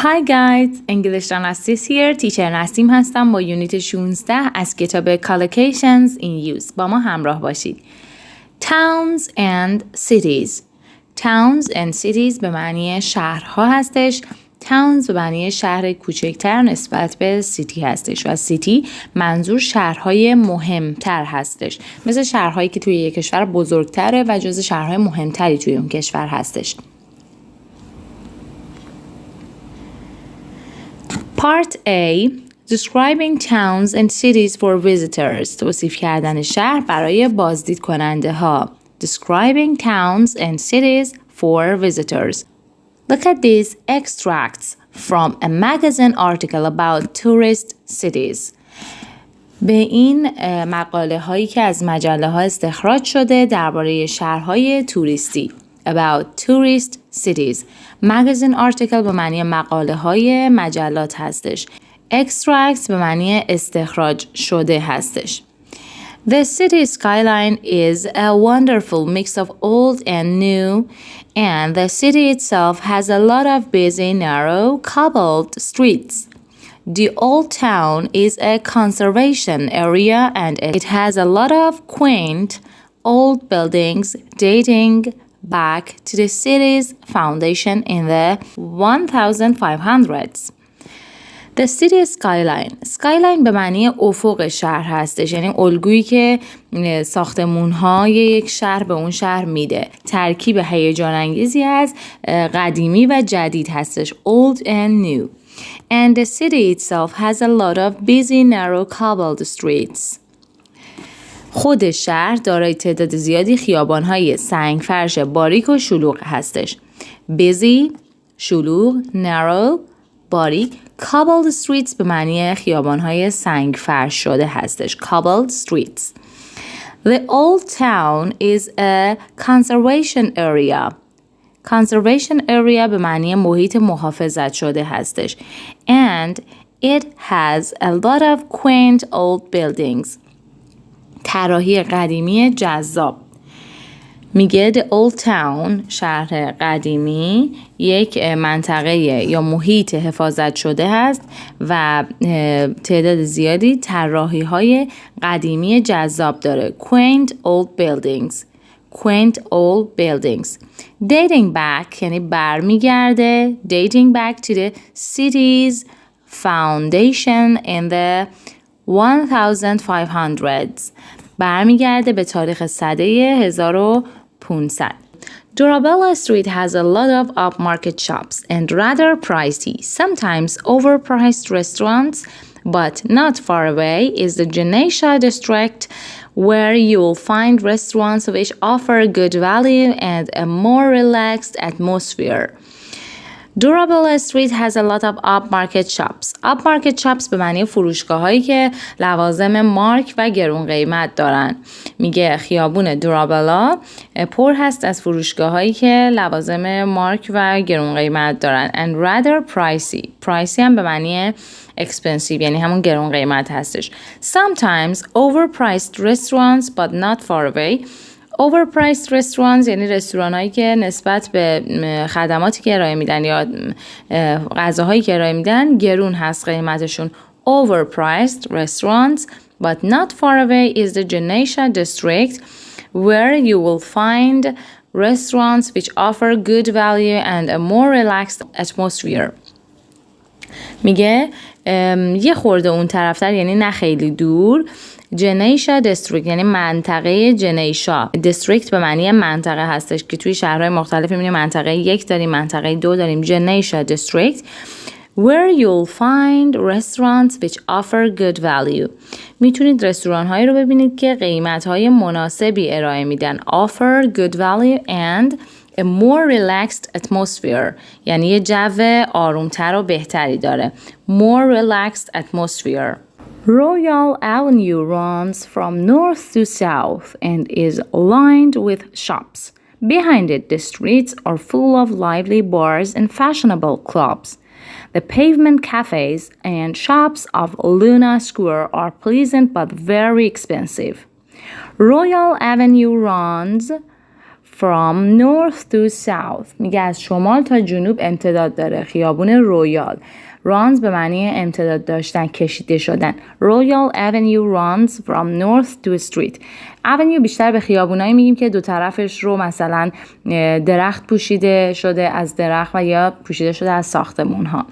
Hi guys, انگلیش راناس here. تیچر نسیم هستم با یونیت 16 از کتاب Collocations in Use. با ما همراه باشید. Towns and cities. Towns and cities به معنی شهرها هستش. Towns به معنی شهر کوچکتر نسبت به سیتی هستش و سیتی منظور شهرهای مهمتر هستش، مثل شهرهایی که توی یک کشور بزرگتره و جز شهرهای مهمتری توی اون کشور هستش. Part A. Describing towns and cities for visitors. توصیف کردن شهر برای بازدید کننده ها. Describing towns and cities for visitors. Look at these extracts from a magazine article about tourist cities. به این مقاله هایی که از مجله ها استخراج شده درباره شهرهای توریستی. About tourist cities. Magazine article به معنی مقاله های مجلات هستش. Extracts به معنی استخراج شده هستش. The city skyline is a wonderful mix of old and new, and the city itself has a lot of busy, narrow, cobbled streets. The old town is a conservation area and it has a lot of quaint old buildings dating back to the city's foundation in the 1500s. The city skyline. Skyline به معنی افق شهر هستش، یعنی الگویی که ساختمون‌های یک شهر به اون شهر میده. ترکیب هیجان انگیزی از قدیمی و جدید هستش. Old and new. And the city itself has a lot of busy, narrow, cobbled streets. خود شهر دارای تعداد زیادی خیابان‌های سنگفرش باریک و شلوغ هستش. Busy، شلوغ، narrow، باریک. Cobbled streets به معنی خیابان‌های سنگفرش شده هستش. Cobbled streets. The old town is a conservation area. Conservation area به معنی محیط محافظت شده هستش. And it has a lot of quaint old buildings. طراحی قدیمی جذاب. میگه the old town شهر قدیمی یک منطقه یا محیط حفاظت شده هست و تعداد زیادی طراحی های قدیمی جذاب داره. Quaint old buildings. Quaint old buildings. Dating back یعنی برمیگرده. Dating back to the city's foundation in the 1500s. برمیگرده به تاریخ سده 1500. Dorabella Street has a lot of upmarket shops and rather pricey, sometimes overpriced restaurants, but not far away is the Genesha district where you will find restaurants which offer good value and a more relaxed atmosphere. Dorabella Street has a lot of upmarket shops. Upmarket shops به معنی فروشگاه هایی که لوازم مارک و گرون قیمت دارن. میگه خیابون دورابلا پر هست از فروشگاه هایی که لوازم مارک و گرون قیمت دارن. And rather pricey. Pricey هم به معنی expensive یعنی همون گرون قیمت هستش. Sometimes overpriced restaurants but not far away. Overpriced restaurants یعنی رستوران هایی که نسبت به خدماتی که ارائه میدن یا غذاهایی که ارائه میدن گرون هست قیمتشون. Overpriced restaurants but not far away is the Genesha district where you will find restaurants which offer good value and a more relaxed atmosphere. میگه یه خورده اون طرفتر یعنی نه خیلی دور جنیشا دیستریکت یعنی منطقه جنیشا. دیستریکت به معنی منطقه هستش که توی شهرهای مختلف می‌بینیم منطقه 1 داریم، منطقه 2 داریم. جنیشا دیستریکت where you'll find restaurants which offer good value. میتونید رستوران هایی رو ببینید که قیمت های مناسبی ارائه میدن. Offer good value and a more relaxed atmosphere یعنی یه جو آرومتر و بهتری داره. More relaxed atmosphere. Royal Avenue runs from north to south and is lined with shops. Behind it, the streets are full of lively bars and fashionable clubs. The pavement cafes and shops of Luna Square are pleasant but very expensive. Royal Avenue runs from north to south. میگه از شمال تا جنوب امتداد داره. خیابون رویال. runs به معنی امتداد داشتن، کشیده شدن. Royal Avenue runs from north to street. avenue بیشتر به خیابونایی میگیم که دو طرفش رو مثلا درخت پوشیده شده از درخت و یا پوشیده شده از ساختمون ها.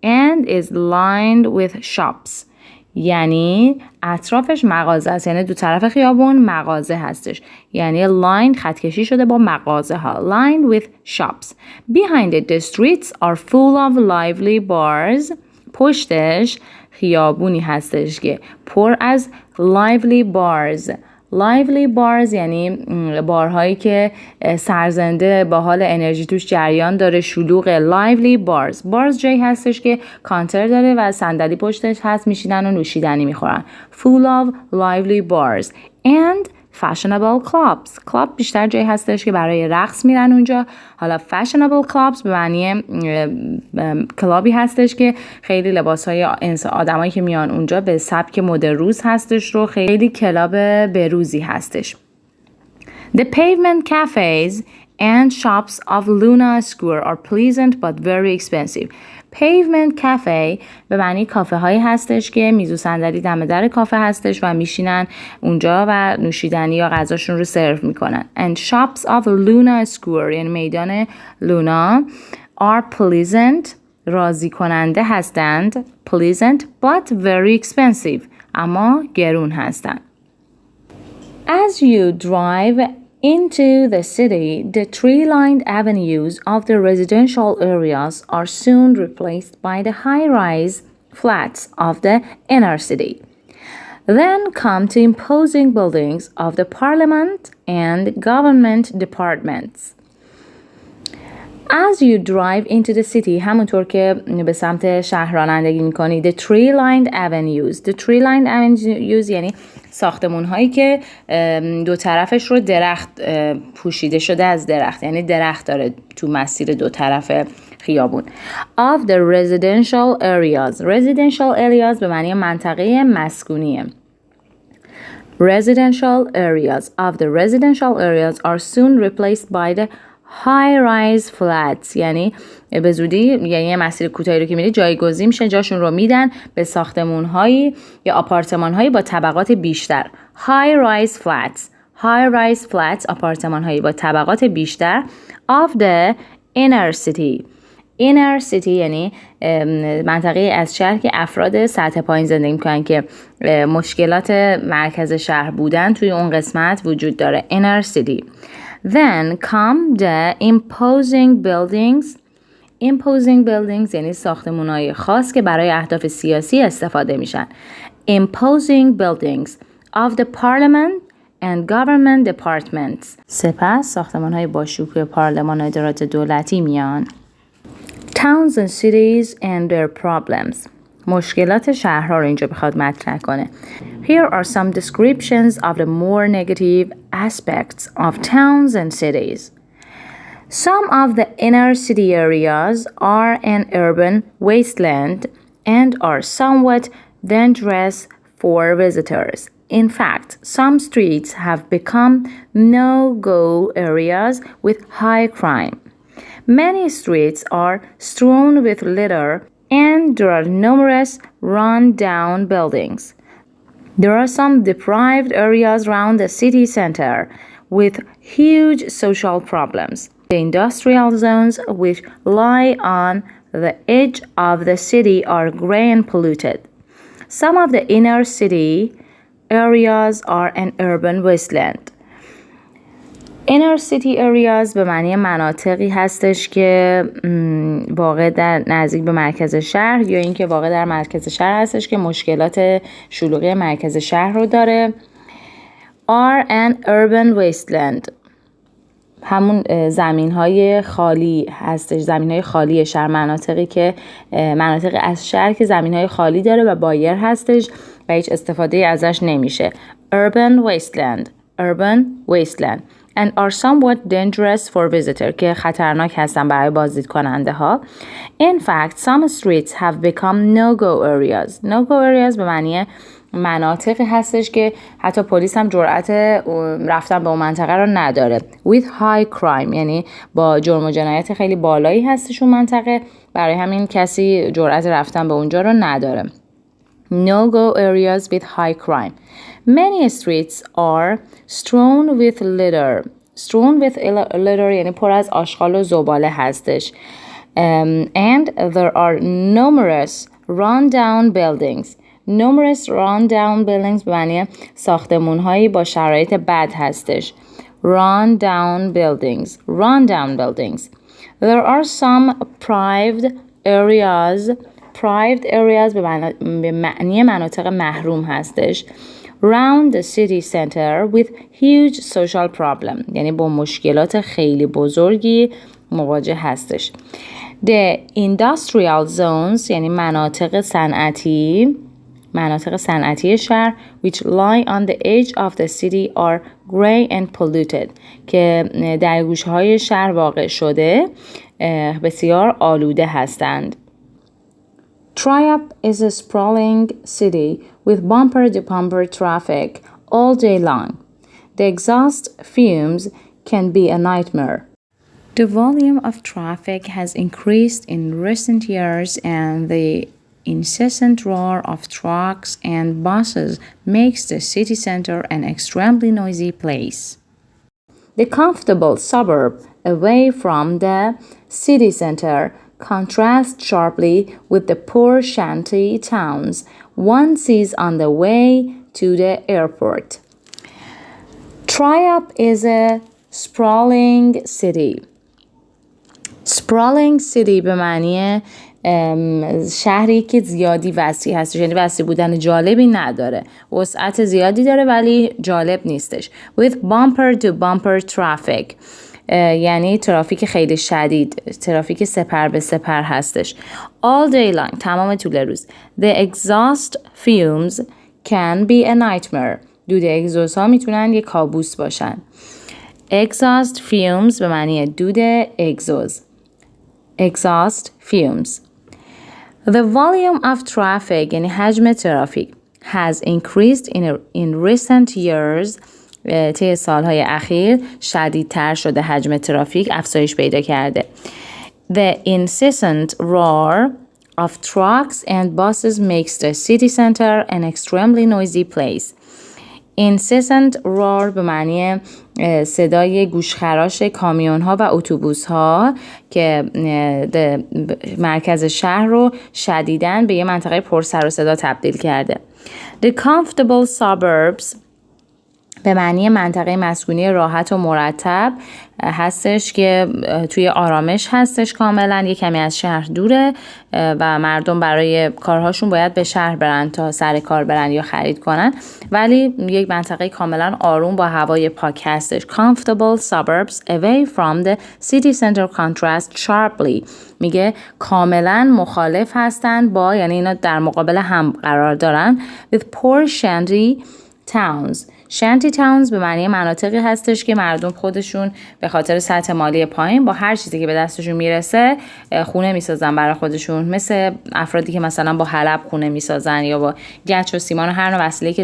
And is lined with shops. یعنی اطرافش مغازه است، یعنی دو طرف خیابون مغازه هستش، یعنی line خطکشی شده با مغازه ها. lined with shops. Behind it the streets are full of lively bars. پشتش خیابونی هستش که پر از lively bars. lively bars یعنی بارهایی که سرزنده با حال انرژی توش جریان داره، شلوغ. lively bars جایی هستش که کانتر داره و صندلی پشتش هست، میشینن و نوشیدنی میخورن. full of lively bars and fashionable clubs. club بیشتر جایی هستش که برای رقص میرن اونجا. حالا fashionable clubs به معنی کلابی هستش که خیلی لباسهای آدمایی که میان اونجا به سبک مد روز هستش رو، خیلی کلاب بروزی هستش. The pavement cafes and shops of Luna Square are pleasant but very expensive. pavement cafe به معنی کافه هایی هستش که میز و صندلی دم در کافه هستش و میشینن اونجا و نوشیدنی یا غذاشون رو سرو میکنن. And shops of Luna Square یعنی میدان لونا are pleasant راضی کننده هستند. pleasant but very expensive اما گرون هستند. As you drive into the city, the tree-lined avenues of the residential areas are soon replaced by the high-rise flats of the inner city. Then come to imposing buildings of the parliament and government departments. As you drive into the city, همونطور که به سمت شهر رانندگی میکنی. The tree-lined avenues. The tree-lined avenues یعنی ساختمون هایی که دو طرفش رو درخت پوشیده شده از درخت، یعنی درخت داره تو مسیر دو طرف خیابون. Of the residential areas. residential areas به معنی منطقه مسکونیه. residential areas of the residential areas are soon replaced by the high-rise flats. یعنی به زودی، یعنی مسیر کوتاهی رو که میری جایگزین میشه، جاشون رو میدن به ساختمان‌هایی یا آپارتمان‌هایی با طبقات بیشتر. high-rise flats. high-rise flats آپارتمان‌هایی با طبقات بیشتر. of the inner city. inner city یعنی منطقه از شهر که افراد سطح پایین زندگی میکنن که مشکلات مرکز شهر بودن توی اون قسمت وجود داره. inner city. Then come the imposing buildings. imposing buildings یعنی ساختمان‌های خاص که برای اهداف سیاسی استفاده میشن. imposing buildings of the parliament and government departments. سپس ساختمان‌های با شکوه پارلمان و ادارات دولتی میان. Towns and cities and their problems. مشکلات شهرها رو اینجا بخواد مطرح کنه. Here are some descriptions of the more negative aspects of towns and cities. Some of the inner city areas are an urban wasteland and are somewhat dangerous for visitors. In fact, some streets have become no-go areas with high crime. Many streets are strewn with litter and there are numerous run-down buildings. There are some deprived areas around the city center with huge social problems. The industrial zones which lie on the edge of the city are gray and polluted. Some of the inner city areas are an urban wasteland. inner city areas به معنی مناطقی هستش که واقع در نزدیک به مرکز شهر یا اینکه واقع در مرکز شهر هستش که مشکلات شلوغی مرکز شهر رو داره. are an urban wasteland همون زمین‌های خالی هستش، زمین‌های خالی شهر، مناطقی که مناطق از شهر که زمین‌های خالی داره و بایر هستش و هیچ استفاده ازش نمیشه. urban wasteland and are somewhat dangerous for visitor که خطرناک هستن برای بازدید کننده ها. In fact, some streets have become no-go areas. no-go areas به معنی مناطقی هستش که حتی پلیس هم جرأت رفتن به اون منطقه رو نداره. with high crime یعنی با جرم و جنایت خیلی بالایی هستش اون منطقه، برای همین کسی جرأت رفتن به اونجا رو نداره. No-go areas with high crime. Many streets are strewn with litter. Strewn with litter یعنی پر از آشغال و زباله هستش. And there are numerous run-down buildings. Numerous run-down buildings به معنی ساختمون‌هایی با شرایط بد هستش. Run-down buildings. Run-down buildings. There are some private areas. Private areas به معنی مناطق محروم هستش. Round the city center with huge social problem یعنی با مشکلات خیلی بزرگی مواجه هستش. The industrial zones یعنی مناطق صنعتی شهر which lie on the edge of the city are gray and polluted که در گوشه‌های شهر واقع شده بسیار آلوده هستند. Triumph is a sprawling city with bumper-to-bumper traffic all day long. The exhaust fumes can be a nightmare. The volume of traffic has increased in recent years and the incessant roar of trucks and buses makes the city center an extremely noisy place. The comfortable suburb away from the city center contrasts sharply with the poor shanty towns one sees on the way to the airport. Triumph is a sprawling city. Sprawling city به معنی شهری که زیادی وسیع هست، یعنی وسیع بودن جالبی نداره، وسعت زیادی داره ولی جالب نیستش. With bumper to bumper traffic یعنی ترافیک خیلی شدید، ترافیک سپر به سپر هستش. All day long تمام طول روز. The exhaust fumes can be a nightmare دود اگزوز ها میتونن یک کابوس باشن. Exhaust fumes به معنی دود اگزوز. Exhaust fumes. The volume of traffic یعنی حجم ترافیک has increased in recent years طی سالهای اخیر شدیدتر شده، حجم ترافیک افزایش پیدا کرده. The incessant roar of trucks and buses makes the city center an extremely noisy place. incessant roar به معنی صدای گوشخراش کامیون ها و اتوبوس ها که مرکز شهر رو شدیداً به یه منطقه پر سر و صدا تبدیل کرده. The comfortable suburbs به معنی منطقه مسکونی راحت و مرتب هستش که توی آرامش هستش، کاملا یه کمی از شهر دوره و مردم برای کارهاشون باید به شهر برن تا سر کار برن یا خرید کنن، ولی یک منطقه کاملا آروم با هوای پاک هستش. Comfortable suburbs away from the city center contrast sharply میگه کاملا مخالف هستن با، یعنی اینا در مقابل هم قرار دارن with poor shanty towns. shanty towns به معنی مناطقی هستش که مردم خودشون به خاطر سطح مالی پایین با هر چیزی که به دستشون میرسه خونه میسازن برای خودشون، مثل افرادی که مثلا با حلب خونه میسازن یا با گچ و سیمان و هر نوع وسیله‌ای که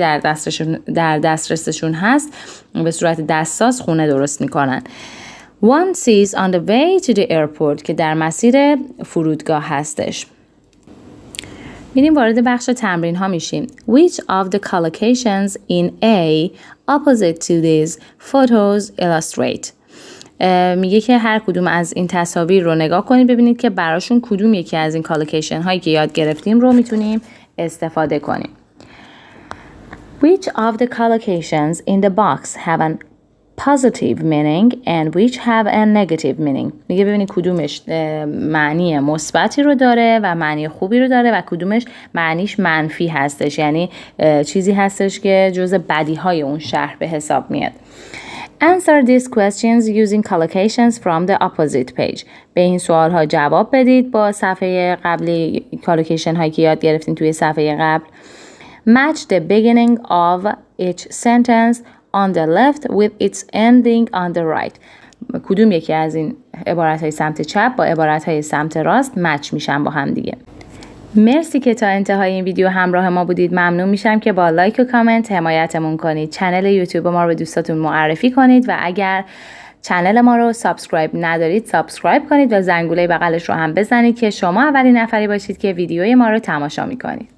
در دسترسشون هست به صورت دستساز خونه درست میکنن. One sees on the way to the airport که در مسیر فرودگاه هستش. میریم وارد بخش تمرین ها میشیم. Which of the collocations in A opposite to these photos illustrate؟ میگه که هر کدوم از این تصاویر رو نگاه کنید ببینید که براشون کدوم یکی از این collocation هایی که یاد گرفتیم رو میتونیم استفاده کنیم. Which of the collocations in the box have an positive meaning and which have a negative meaning؟ میگه ببینید کدومش معنی مثبتی رو داره و معنی خوبی رو داره و کدومش معنیش منفی هستش، یعنی چیزی هستش که جزء بدی های اون شهر به حساب میاد. Answer these questions using collocations from the opposite page. به این سوال ها جواب بدید با صفحه قبلی، collocation هایی که یاد گرفتین توی صفحه قبل. Match the beginning of each sentence on the left with its ending on the right. کدوم یکی از این عبارت های سمت چپ با عبارت های سمت راست مچ میشن با هم دیگه. مرسی که تا انتهای این ویدیو همراه ما بودید. ممنون میشم که با لایک و کامنت حمایتمون کنید. کانال یوتیوب ما رو به دوستاتون معرفی کنید و اگر کانال ما رو سابسکرایب ندارید سابسکرایب کنید و زنگوله بغلش رو هم بزنید که شما اولین نفری باشید که ویدیوی ما رو تماشا میکنید.